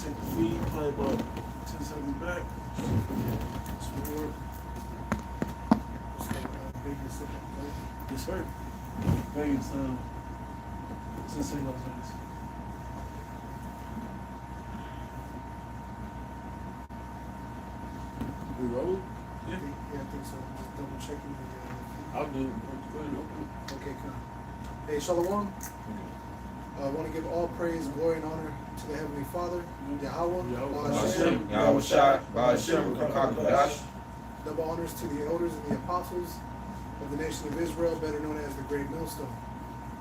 Take the feet, play about 10 seconds back. Sword. Yes, sir. Vegas, Sensei Las Vegas. We rolling? Yeah, I think so. Just double checking the. I'll do it. Go ahead and open it. Okay, cool. Hey, Shalom. I want to give all praise, glory, and honor to the Heavenly Father, Yahweh, Ba'ashem, Yahweh Shai, Ba'ashem, Kakakadash. Double honors to the elders and the apostles of the nation of Israel, better known as the Great Millstone.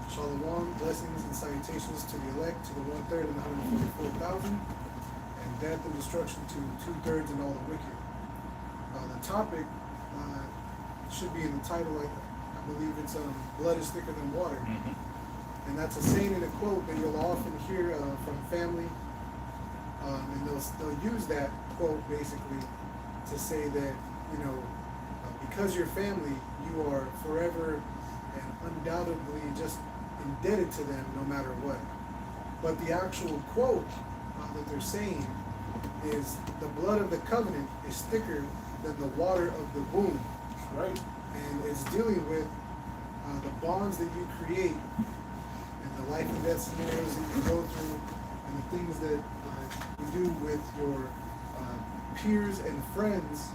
Shalom, blessings and salutations to the elect, to the 1/3 and the 144,000, and death and destruction to 2/3 and all the wicked. The topic should be in the title, I believe it's blood is thicker than water. And that's a saying and a quote that you'll often hear from family, and they'll use that quote basically to say that, because you're family, you are forever and undoubtedly just indebted to them no matter what. But the actual quote that they're saying is the blood of the covenant is thicker than the water of the womb. Right. And it's dealing with the bonds that you create and the life and death scenarios that you go through and the things that you do with your peers and friends,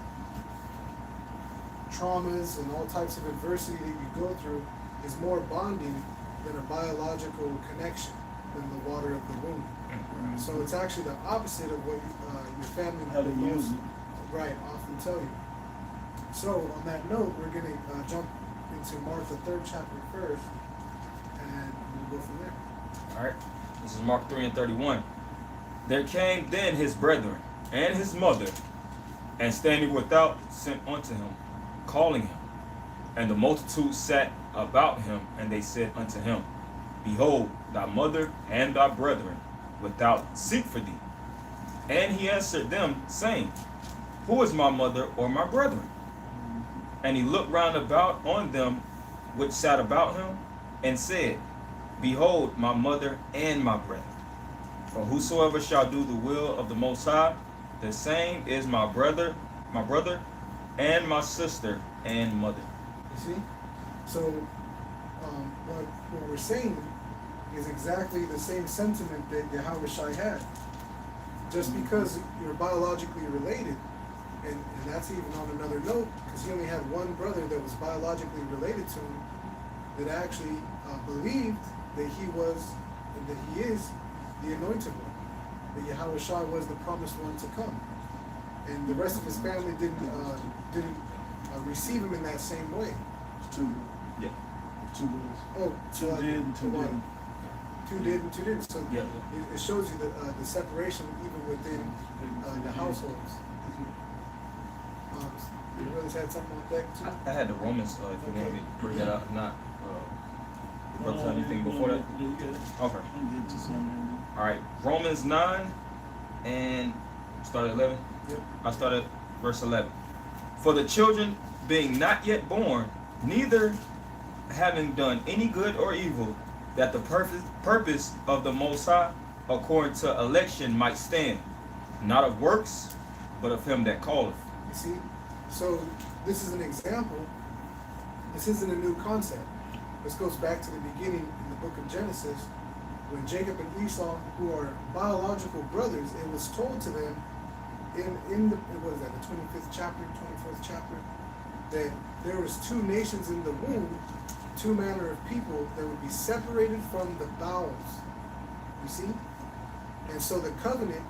traumas and all types of adversity that you go through is more bonding than a biological connection, than the water of the womb. So it's actually the opposite of what your family How to use it. Right, often tell you. So on that note, we're going to jump into Mark the 3rd chapter first, and we'll go from there. All right. This is Mark 3:31. There came then his brethren and his mother, and standing without sent unto him, calling him. And the multitude sat about him, and they said unto him, Behold, thy mother and thy brethren without seek for thee. And he answered them, saying, Who is my mother or my brethren? And he looked round about on them which sat about him, and said, Behold, my mother and my brethren. For whosoever shall do the will of the Most High, the same is my brother, and my sister and mother. You see? So what we're saying is exactly the same sentiment that Yahweh Shai had. Just because you're biologically related, and that's even on another note, because he only had one brother that was biologically related to him that actually believed that he was, and that he is the anointed one, that Yahweh Shai was the promised one to come. And the rest of his family didn't receive him in that same way. Two. Yeah. Two was. Oh, Two did and two didn't. Two did and two didn't. So Yeah. it shows you the separation even within the households. You brothers had something on deck too? I had the Romans, if you want me to bring that up. If not, brothers have anything before that? Yeah, you got it. Okay. I'm getting to something. All right. Romans 9 and start at 11. Yep. I started verse 11. For the children being not yet born, neither having done any good or evil, that the purpose of the Most High, according to election, might stand, not of works, but of him that calleth. You see? So this is an example. This isn't a new concept. This goes back to the beginning in the book of Genesis, when Jacob and Esau, who are biological brothers, it was told to them in the, what is that, the 25th chapter, 24th chapter, that there was two nations in the womb, two manner of people that would be separated from the bowels. You see? And so the covenant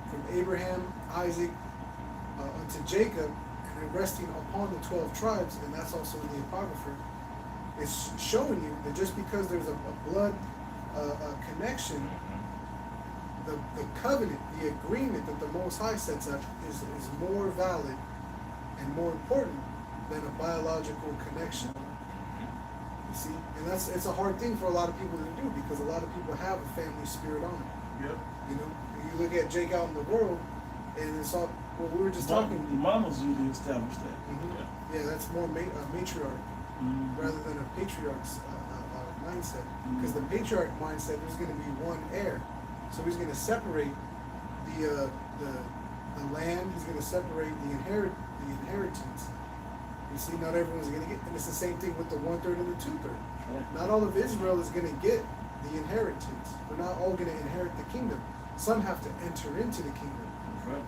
from Abraham, Isaac, unto Jacob, and resting upon the 12 tribes, and that's also in the Apocrypha, is showing you that just because there's a blood connection, the covenant, the agreement that the Most High sets up is more valid and more important than a biological connection. You see? And it's a hard thing for a lot of people to do, because a lot of people have a family spirit on them. Yep. You know, you look at Jake out in the world, and it's all, well, we were just talking. The mamas usually establish that. Mm-hmm. Yeah, that's more matriarch rather than a patriarch's mindset. Because the patriarch mindset, there's going to be one heir. So he's going to separate the land. He's going to separate the inheritance. You see, not everyone's going to get, and it's the same thing with the 1/3 and the 2/3. Not all of Israel is going to get the inheritance. We're not all going to inherit the kingdom. Some have to enter into the kingdom. Right.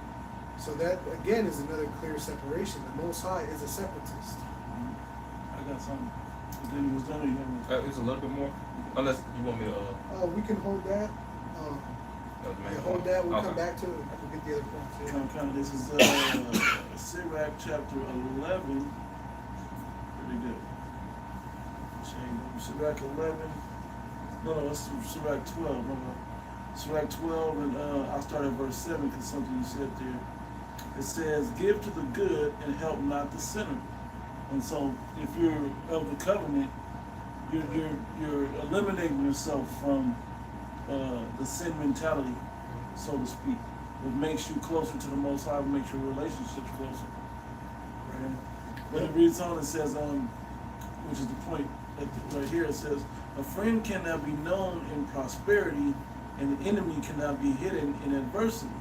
So that again is another clear separation. The Most High is a separatist. I got something. But then he was done. You have It's a little bit more, unless you want me to. We can hold that. Hold that. We'll Okay. come back to it. We'll get the other points. Yeah. kind of this is Sirach chapter 11. Pretty good. Sirach 11. No, it's Sirach 12. No. Sirach 12, and I'll start at verse 7 because something you said there. It says, "Give to the good and help not the sinner." And so, if you're of the covenant, you're eliminating yourself from the sin mentality, so to speak. It makes you closer to the Most High. It makes your relationships closer. Right? When it reads on, it says, which is the point right here. It says, "A friend cannot be known in prosperity, and an enemy cannot be hidden in adversity."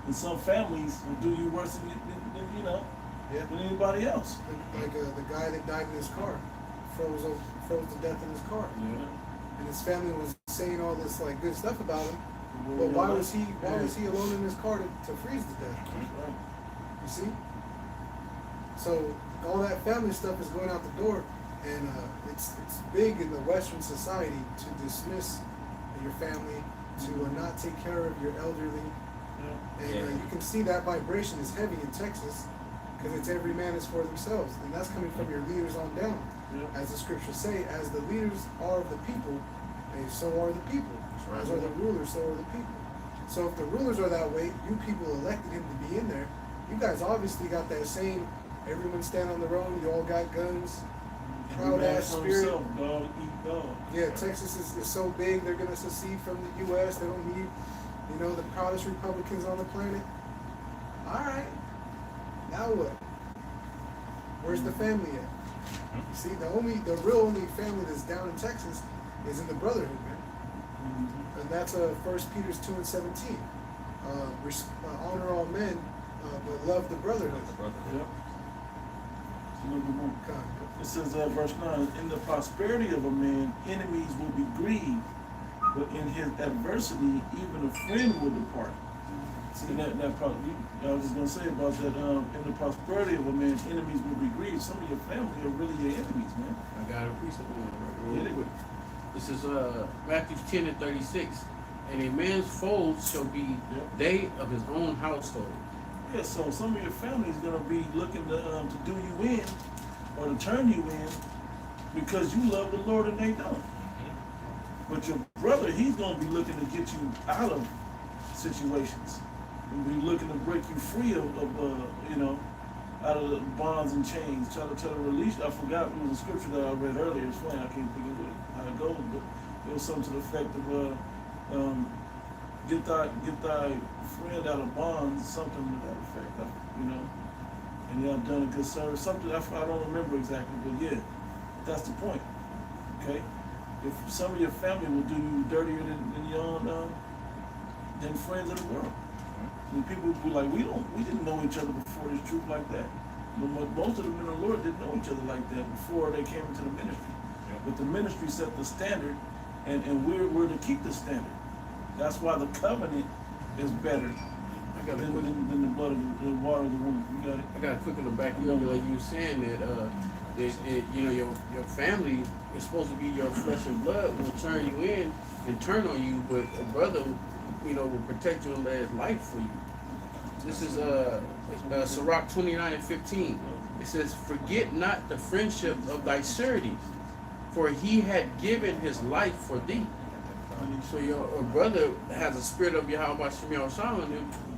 And some families will do you worse than than anybody else. Like the guy that died in his car, froze to death in his car, and his family was saying all this like good stuff about him. But why was he alone in his car to freeze to death? Right. You see? So all that family stuff is going out the door, and it's big in the Western society to dismiss your family, to not take care of your elderly, and you can see that vibration is heavy in Texas because it's every man is for themselves, and that's coming from your leaders on down. Yeah. As the scriptures say, as the leaders are of the people, so are the people. Right. As are the rulers, so are the people. So if the rulers are that way, you people elected him to be in there. You guys obviously got that same, everyone stand on their own, you all got guns, proud ass spirit. Dog eat dog. Yeah, Texas is so big, they're going to secede from the U.S. They don't need, the proudest Republicans on the planet. All right. Now what? Where's the family at? See, the real only family that's down in Texas is in the brotherhood, man. Mm-hmm. And that's 1 Peter 2:17. Honor all men, but love the brotherhood. Yep. It's a little bit more. God. It says, verse 9, "In the prosperity of a man, enemies will be grieved, but in his adversity, even a friend will depart." See, that part, I was just going to say about that, in the prosperity of a man, enemies will be grieved. Some of your family are really your enemies, man. I got a precept on it Hit real it. quick. This is Matthew 10:36. "And a man's foes shall be they of his own household." Yeah, so some of your family is going to be looking to do you in or to turn you in because you love the Lord and they don't. But your brother, he's going to be looking to get you out of situations. He'll be looking to break you free of out of the bonds and chains, try to release. I forgot, it was a scripture that I read earlier. It's funny, I can't think of how it goes, but it was something to the effect of get thy friend out of bonds, something to that effect, and you have done a good service. Something I don't remember exactly, but yeah, that's the point. Okay, if some of your family will do you dirtier than your own than friends of the world. And people will be like, we didn't know each other before this truth like that. But most of the men of the Lord didn't know each other like that before they came into the ministry. Yep. But the ministry set the standard, and we're to keep the standard. That's why the covenant is better I got a than quick, the blood of the water of the womb. You got it? I got a quick on the back. Like you were saying that your family is supposed to be your flesh and blood, will turn you in and turn on you, but a brother, will protect you and lay his life for you. This is Sirach 29:15. It says, "Forget not the friendship of thy sureties, for he had given his life for thee." So your brother has a spirit of Yahweh Shemiah Shalom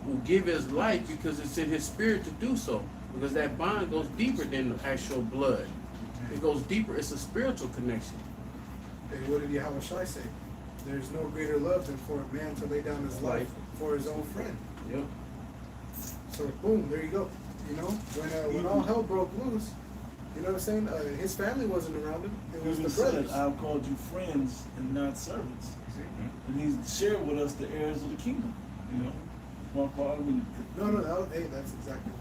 who will give his life because it's in his spirit to do so. Because that bond goes deeper than the actual blood. It goes deeper. It's a spiritual connection. And what did Yahweh Shai say? There's no greater love than for a man to lay down his life for his own friend. Yep. So boom, there you go. When all hell broke loose, you know what I'm saying? His family wasn't around him. It was the Jesus said, brothers. "I've called you friends and not servants." And he's shared with us the heirs of the kingdom. Well, I mean, No, hey, that's exactly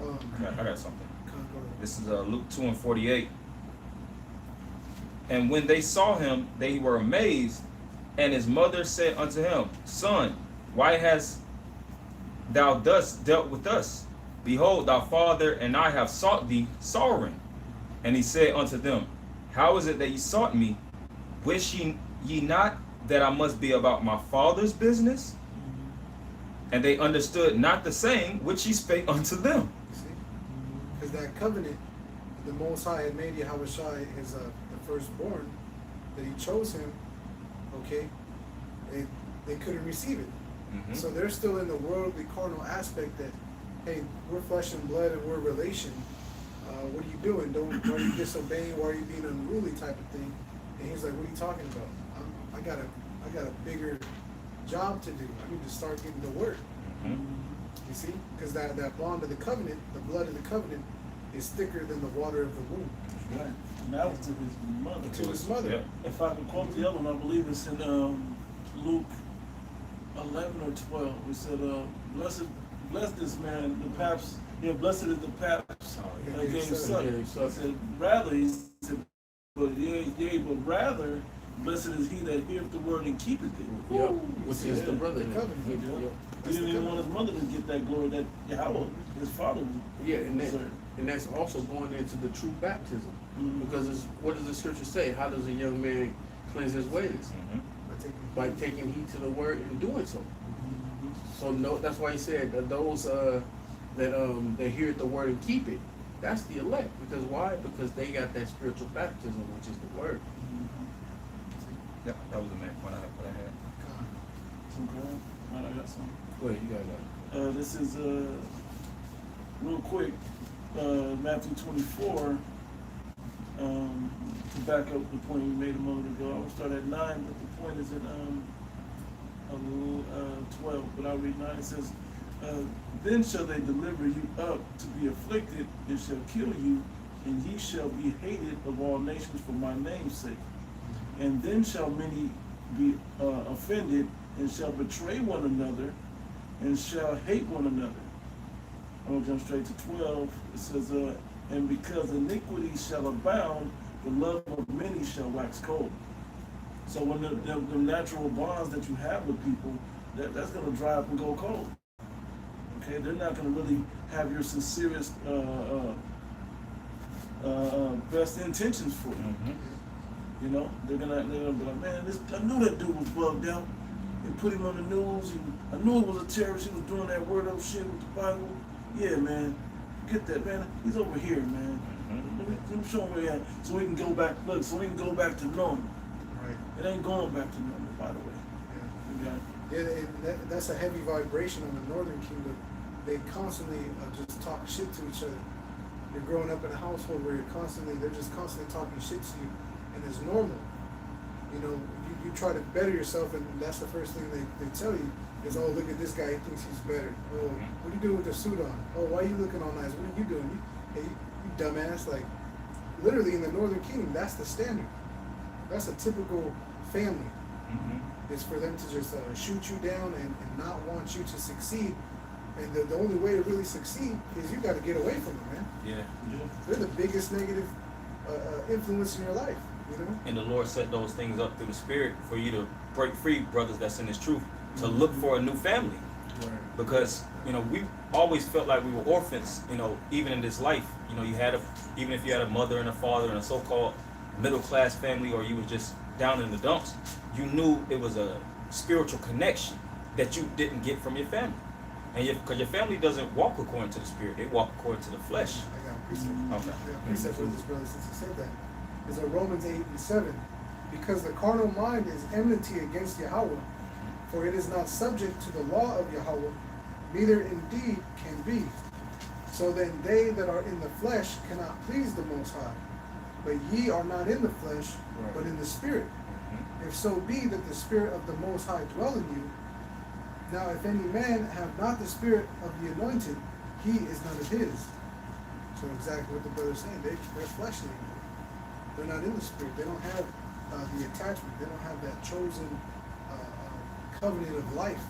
the point. I got something. Go ahead. This is Luke 2:48. And when they saw him, they were amazed. And his mother said unto him, Son, why hast thou thus dealt with us? Behold, thy father and I have sought thee sorrowing. And he said unto them, How is it that ye sought me? Wish ye not that I must be about my father's business? And they understood not the saying which he spake unto them. You see? Because that covenant, the Most High had made Yahweh Shai his the firstborn, that he chose him, okay, they couldn't receive it. Mhm. So they're still in the worldly carnal aspect that, hey, we're flesh and blood and we're relation. What are you doing? Why are you disobeying? Why are you being unruly type of thing? And he's like, what are you talking about? I got a bigger job to do. I need to start getting to work. Mhm. You see? Because that bond of the covenant, the blood of the covenant, is thicker than the water of the womb. right. And that was to his mother. To his mother. Yeah. If I can quote the other one, I believe it's in Luke 11 or 12. It said, bless this man, the paps, blessed is the paps Yeah, that gave yeah, suck. yeah, He said, rather, he said, but rather, blessed is he that heareth the word and keepeth it. Yep, which is Yeah. the brother. The covenant. Yep. He didn't even want his mother to get that glory that Yahweh, his father, Yeah, and deserved. that's also going into the true baptism. Mhm. Because what does the scripture say? How does a young man cleanse his ways? Mhm. By taking heed to the word and doing so. Mhm. So no, that's why he said that those that hear the word and keep it, that's the elect. Because why? Because they got that spiritual baptism, which is the word. Yeah, that was the main point I had. Okay. All right, I got some. Go ahead, you got that. This is real quick. Matthew 24. To back up the point we made a moment ago, I will start at 9, but the point is at 12. But I'll read 9. It says, "Then shall they deliver you up to be afflicted, and shall kill you, and ye shall be hated of all nations for my name's sake. And then shall many be offended, and shall betray one another, and shall hate one another." I'm gonna jump straight to 12. It says, "And because iniquity shall abound, the love of many shall wax cold." So when the natural bonds that you have with people, that's gonna dry up and go cold. Okay, they're not gonna really have your sincerest, best intentions for you. Mhm. You know, they're gonna be like, man, I knew that dude was bugged out. They put him on the news. I knew he was a terrorist. He was doing that word up shit with the Bible. Yeah, man, forget that, man. He's over here, man. Let me show him where he at, so we can go back. Look, so we can go back to normal. Right. It ain't going back to normal, by the way. Yeah. You got it. Yeah, that's a heavy vibration on the Northern Kingdom. They constantly just talk shit to each other. You're growing up in a household where they're just constantly talking shit to you, and it's normal. You know, you try to better yourself, and that's the first thing they tell you is, oh, look at this guy, he thinks he's better. Oh, what are you doing with the suit on? Oh, why are you looking all nice? What are you doing? You dumbass. Like, literally in the Northern Kingdom, that's the standard. That's a typical family. Mhm. Is for them to just shoot you down and not want you to succeed. And the only way to really succeed is you got to get away from them, man. Yeah. Yeah. They're the biggest negative influence in your life, you know? And the Lord set those things up through the Spirit for you to break free, brothers that's in His truth, to look for a new family. Right. Because, we always felt like we were orphans, even in this life. Even if you had a mother and a father and a so-called middle-class family, or you were just down in the dumps, you knew it was a spiritual connection that you didn't get from your family. And because your family doesn't walk according to the Spirit, they walk according to the flesh. I got a precept. Okay. I got a precept with this brother since he said that. It's in Romans 8:7. Because the carnal mind is enmity against Yahweh, for it is not subject to the law of Yahweh, neither indeed can be. So then they that are in the flesh cannot please the Most High. But ye are not in the flesh, Right. but in the Spirit. If so be that the Spirit of the Most High dwell in you. Now if any man have not the Spirit of the Anointed, he is not of his. So exactly what the brother's saying, they're fleshly. They're not in the Spirit. They don't have the attachment. They don't have that chosen covenant of life.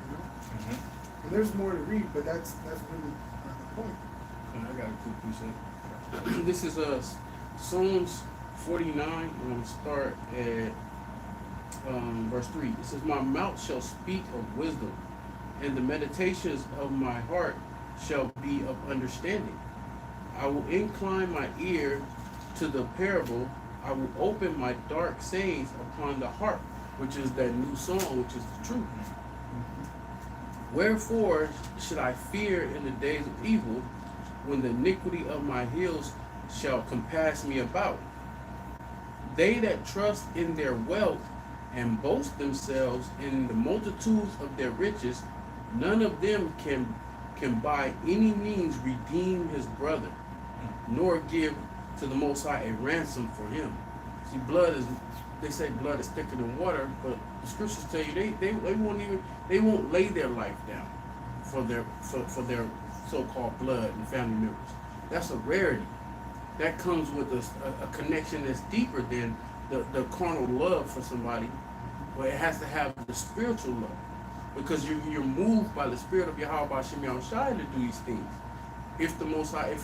You know? Mm-hmm. And there's more to read, but that's really the point. And I got a quick precept. This is Psalms 49. I'm going to start at verse 3. It says, "My mouth shall speak of wisdom, and the meditations of my heart shall be of understanding. I will incline my ear to the parable. I will open my dark sayings upon the harp," which is that new song, which is the truth. "Wherefore should I fear in the days of evil, when the iniquity of my heels shall compass me about? They that trust in their wealth and boast themselves in the multitudes of their riches, none of them can by any means redeem his brother, nor give to the Most High a ransom for him." See, they say blood is thicker than water, but the scriptures tell you they won't lay their life down for their so-called blood and family members. That's a rarity. That comes with a connection that's deeper than the carnal love for somebody, but it has to have the spiritual love, because you're moved by the spirit of Yahweh B'Shem Yahushai to do these things. If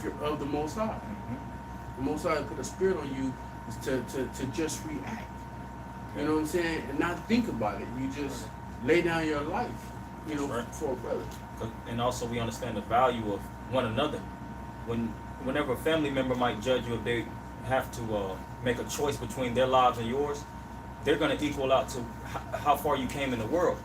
you're of the Most High, the Most High put a spirit on you is to just react. You know what I'm saying? And not think about it. You just lay down your life, for a brother. And also we understand the value of one another. Whenever a family member might judge you if they have to make a choice between their lives and yours, they're going to equal out to how far you came in the world.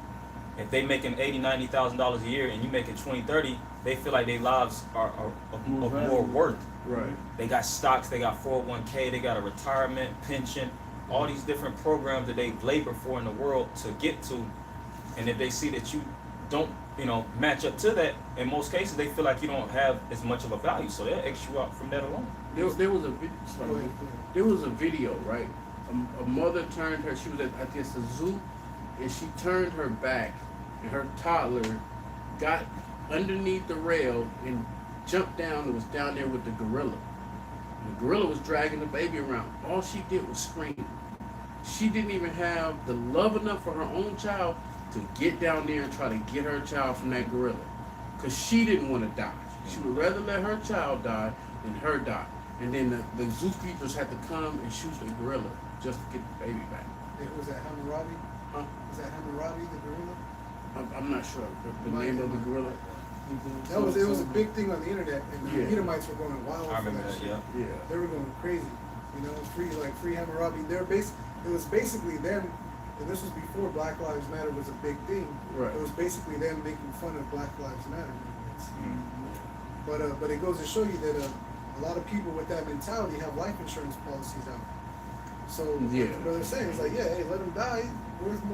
If they making $80,000-$90,000 a year and you making 20-30, they feel like their lives are of more worth. Right. They got stocks, they got 401k, they got a retirement, pension, all these different programs that they labor for in the world to get to. And if they see that you don't, match up to that, in most cases they feel like you don't have as much of a value, so they'll X you out from that alone. There was a video, right? A mother turned her. She was at, I guess, the zoo, and she turned her back, and her toddler got underneath the rail and jumped down and was down there with the gorilla. And the gorilla was dragging the baby around. All she did was scream. She didn't even have the love enough for her own child to get down there and try to get her child from that gorilla, because she didn't want to die. She would rather let her child die than her die. And then the zookeepers had to come and shoot the gorilla just to get the baby back. Was that Hammurabi? Huh? Was that Hammurabi, the gorilla? I'm not sure the name of the gorilla. It was a big thing on the internet, and the Edomites were going wild I for remember that that, shit. yeah. They were going crazy. Free Hammurabi. It was basically them, and this was before Black Lives Matter was a big thing. Right. It was basically them making fun of Black Lives Matter movements. But it goes to show you that a lot of people with that mentality have life insurance policies out. So what they're saying is like, hey, let them die. You're worth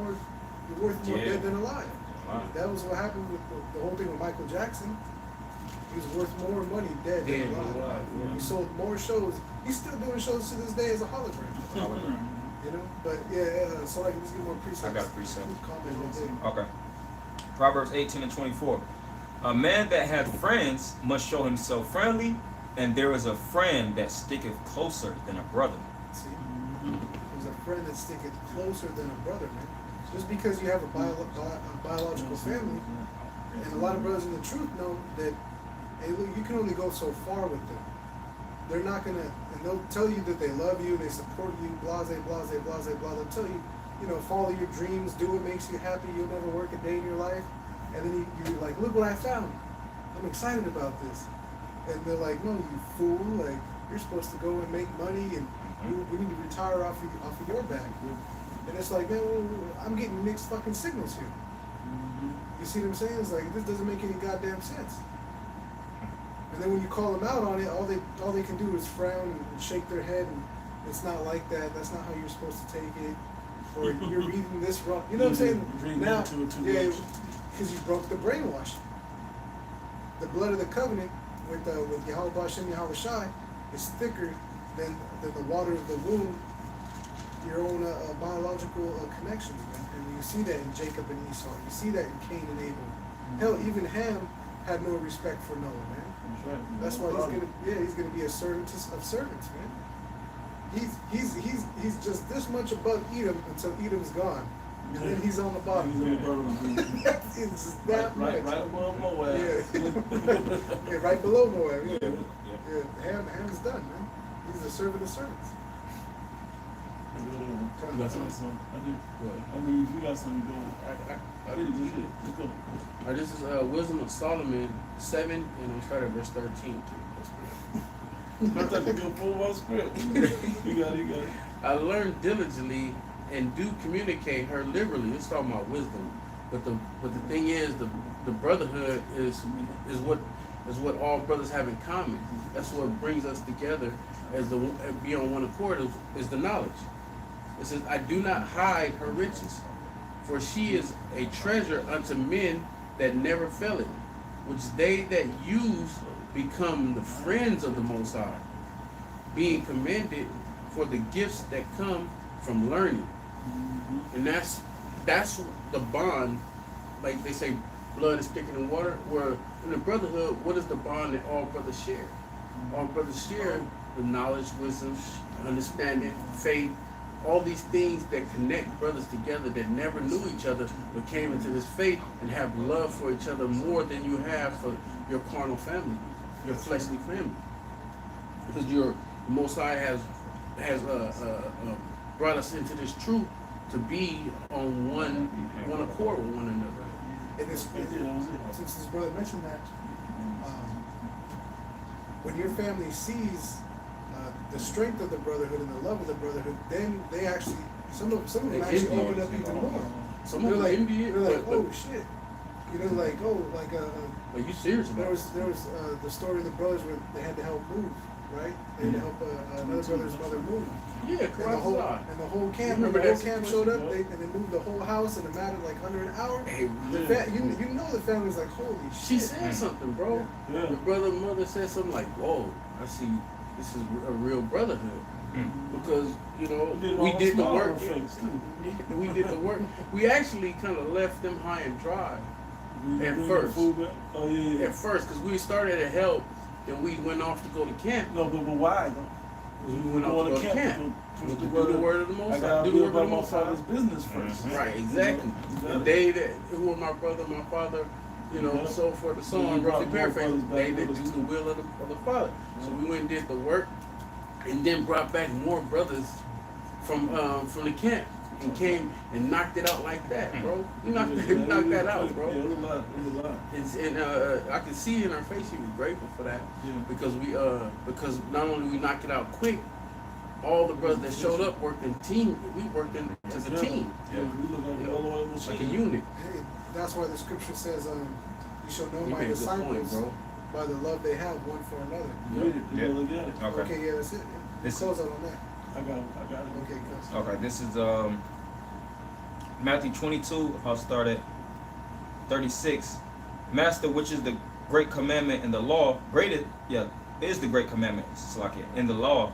more dead than alive. Wow. That was what happened with the whole thing with Michael Jackson. He was worth more money dead than alive. Yeah. He sold more shows. He's still doing shows to this day as a hologram. But so I can just get more precepts. I got a precept. Comment on that. Okay. Proverbs 18:24. A man that hath friends must show himself friendly, and there is a friend that sticketh closer than a brother. See? There's a friend that sticketh closer than a brother, man. Just because you have a biological family, and a lot of brothers in the truth know that, hey, look, you can only go so far with them. They're not gonna, and they'll tell you that they love you, they support you, blase, blase, blase, blah. They'll tell you, follow your dreams, do what makes you happy, you'll never work a day in your life. And then you're like, look what I found. I'm excited about this. And they're like, no, you fool, like, you're supposed to go and make money, and we need to retire off of your back. And it's like, man, I'm getting mixed fucking signals here. You see what I'm saying? It's like, this doesn't make any goddamn sense. And then when you call them out on it, all they can do is frown and shake their head, and it's not like that. That's not how you're supposed to take it. Or you're reading this wrong. You know what I'm saying? Now, because you broke the brainwashing. The blood of the covenant with Yahweh B'Shem Yahweh Shai is thicker than the water of the womb, your own biological connections, man. And you see that in Jacob and Esau. You see that in Cain and Abel. Hell, even Ham had no respect for Noah, man. That's why he's gonna be a servant of servants, man. He's just this much above Edom until Edom's gone. and then he's on the bottom. He's on the bottom. It's that Right much. above Moab. Yeah. Yeah, right below Moab. Yeah, Yeah. yeah. Ham's done, man. He's a servant of servants. You got something? I do. What? I mean, if you got something going, I get it, just get it. Let's go. All right, this is Wisdom of Solomon 7, and I'm starting at verse 13. I thought you go full one script. You got it. I learned diligently and do communicate her liberally. It's talking about wisdom, but the thing is, the brotherhood is what all brothers have in common. That's what brings us together as the be on one accord is the knowledge. It says, I do not hide her riches, for she is a treasure unto men that never fail it, which they that use become the friends of the Most High, being commended for the gifts that come from learning. And that's the bond, like they say, blood is thicker than water. Where in the brotherhood, what is the bond that all brothers share? All brothers share the knowledge, wisdom, understanding, faith, all these things that connect brothers together that never knew each other but came into this faith and have love for each other more than you have for your carnal family, your fleshly family. Because the Most High has brought us into this truth to be on one accord with one another. And this, since this brother mentioned that, when your family sees the strength of the brotherhood and the love of the brotherhood, then they actually, some of them They actually envy open it. up even more. Some They're of them like, envy it, they're like, but oh shit, you know, like are you serious about there it? was the story of the brothers where they had to help move, right? They had to help another brother's mother move. Yeah, And the whole correct. and the whole camp, Remember when the whole that camp showed up, and they moved the whole house in a matter of like under an hour. Hey, You know the family was like, holy she shit. said something, bro. Yeah. The brother and mother said something like, whoa, I see this is a real brotherhood. Because, you know, we did the work. We did the work. We actually kind of left them high and dry at first. Oh yeah. At first, because we started to help, then we went off to go to camp. No, but why though? We went off to go to camp. To To the do the word of the I Most High. gotta Do be the work about of the my Most High. father's business first. Right, exactly. And they that who were my brother, my father, you know, Yeah. so forth and so You on, brought roughly more paraphrasing, brothers they back that with do us, the too. will of the Father. So we went and did the work, and then brought back more brothers from the camp, and came and knocked it out like that, bro. We knocked that out, bro. Yeah, it was a lot. And I could see in her face she was grateful for that, Yeah. because not only we knocked it out quick, all the brothers that showed up worked in team. We worked as a team, Yeah, we look like a well-oiled machine. like a unit. Hey, that's why the scripture says, you shall know You my made a good point, disciples bro. by the love they have one for another. You read it, you Yeah. really got it. Okay. Okay, yeah, that's it. This- Close out on that. I got it. Okay, cuz. Okay, this is Matthew 22. I'll start at 36. Master, which is the great commandment in the law, is the great commandment, Salakia, in the law.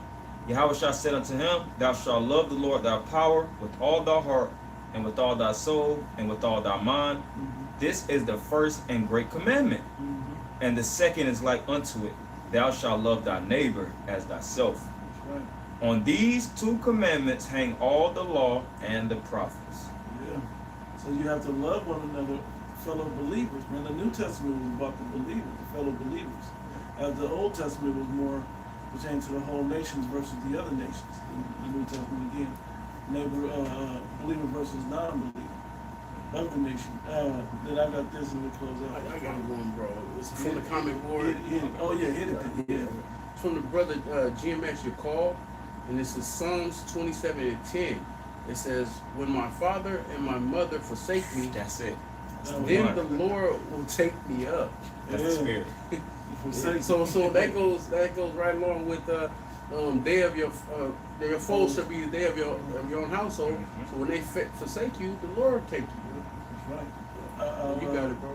Yahweh shall said unto him, Thou shalt love the Lord thy power with all thy heart, and with all thy soul, and with all thy mind. This is the first and great commandment. And the second is like unto it, Thou shalt love thy neighbor as thyself. That's right. On these two commandments hang all the law and the prophets. Yeah. So you have to love one another, fellow believers. Man, the New Testament was about the believers, the fellow believers. As the Old Testament was more pertaining to the whole nations versus the other nations. The New Testament again, neighbor, believer versus non-believer of the nation. Then I got this and we close I out. got one, bro. It's from the comment board. Hit it. Oh yeah, hit it. Yeah. It's from the brother GMX Yakal, and this is Psalms 27:10. It says, "When my father and my mother forsake me, That's it. then the Lord will take me up." That's the spirit. So that goes right along with day of your foes shall be the day of your own household. So when they forsake you, the Lord will take you. That's right. You got it, bro.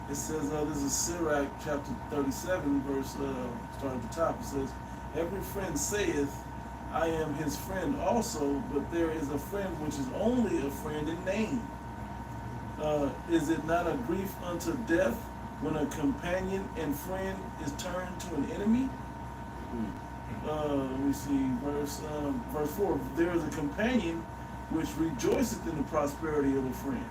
It says, this is Sirach chapter 37, verse, starting at the top. It says, every friend saith, I am his friend also, but there is a friend which is only a friend in name. Is it not a grief unto death when a companion and friend is turned to an enemy? Let me see, verse 4. There is a companion which rejoiceth in the prosperity of a friend,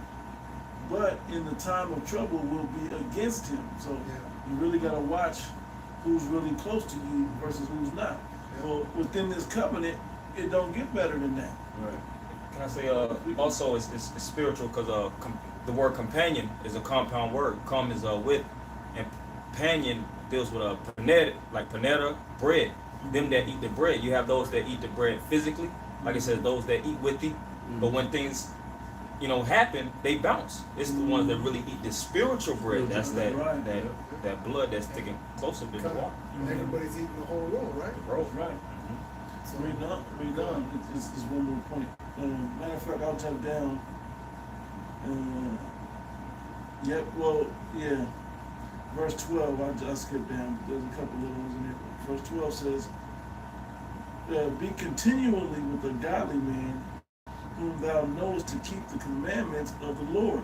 but in the time of trouble will be against him. So Yeah. you really got to watch who's really close to you versus who's not. Yeah. Well, within this covenant, it don't get better than that. Right. Can I say also it's spiritual because the word companion is a compound word. Com is with, and companion deals with a panetta, bread. Them that eat the bread. You have those that eat the bread physically, like it says, those that eat with thee. But when things, happen, they bounce. It's the ones that really eat the spiritual bread. That's that blood that's sticking closer than the water. And everybody's eating the whole roll, right? Bro. Right. So, Read on. It's one more point. Matter of fact, I'll type down. Verse 12, I skipped down. There's a couple little ones in there. Verse 12 says, be continually with a godly man, whom thou knowest to keep the commandments of the Lord,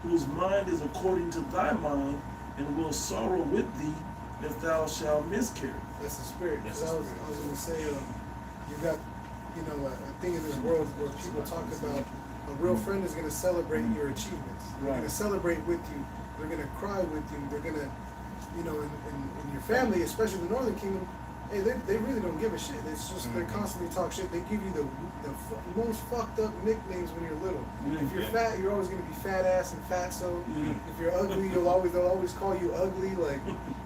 whose mind is according to thy mind, and will sorrow with thee if thou shalt miscarry. that's the spirit. Yes, 'Cause I was going to say, you got, a thing in this world where people talk about a real friend is going to celebrate your achievements. They're going Right. to celebrate with you. They're going to cry with you. They're going to, in your family, especially the Northern Kingdom, hey, they really don't give a shit. It's just they constantly talk shit. They give you the most fucked up nicknames when you're little. If you're fat, you're always gonna be fat ass and fatso. If you're ugly, they'll always call you ugly. Like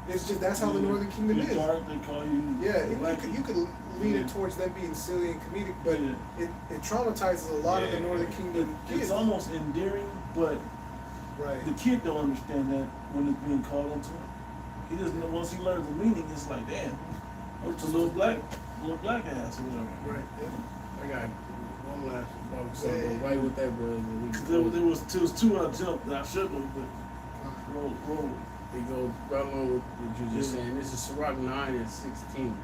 it's just that's how the Northern Kingdom You're is. dark, they call you. Yeah, and black. you could lean it towards them being silly and comedic, but it traumatizes a lot of the Northern Kingdom It's kids. almost endearing, but Right. the kid don't understand that when it's being called into him. He doesn't know. Once he learns the meaning, it's like, damn, it's a little black ass or whatever. Right. Yeah. I got one last about Say something it. right with that, brother. There was two I jumped that I shouldn't have, but roll. It goes right along with what you just saying. This is Sirach 9 and 16.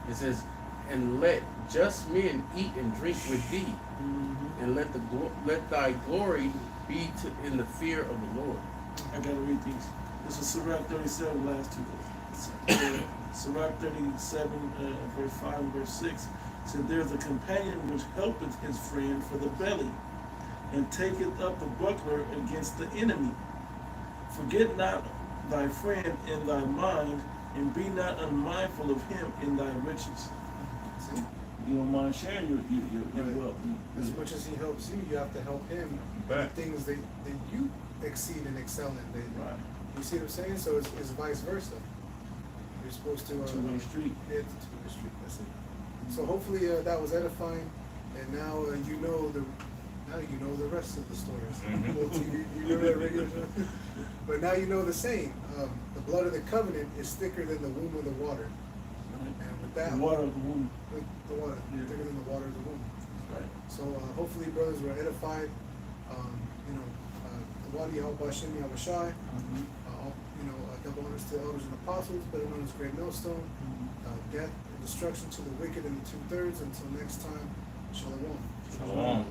It says, and let just men eat and drink with thee, and let thy glory be in the fear of the Lord. I gotta read these. This is Sirach 37, last two. Sirach 37, verse 5 and verse 6 said, there's a companion which helpeth his friend for the belly, and taketh up the buckler against the enemy. Forget not thy friend in thy mind, and be not unmindful of him in thy riches. See? You don't mind sharing your Right. wealth. As much as he helps you, you have to help him in things that you exceed and excel in. Right. You see what I'm saying? So it's vice versa. You're supposed to Two-way street. it's a two-way street. That's it. So hopefully that was edifying, and now you know the rest of the stories. You know that regular show? But now you know the saying. The blood of the covenant is thicker than the womb of the water. And with that, The water of the womb. the water Yeah. thicker than the water of the womb. Right. So hopefully, brothers, were edified. Wadi Al-Bashim Yabashai, double honors to the elders and apostles, better known as Great Millstone. Death and destruction to the wicked and the 2/3. Until next time, Shalom. Shalom.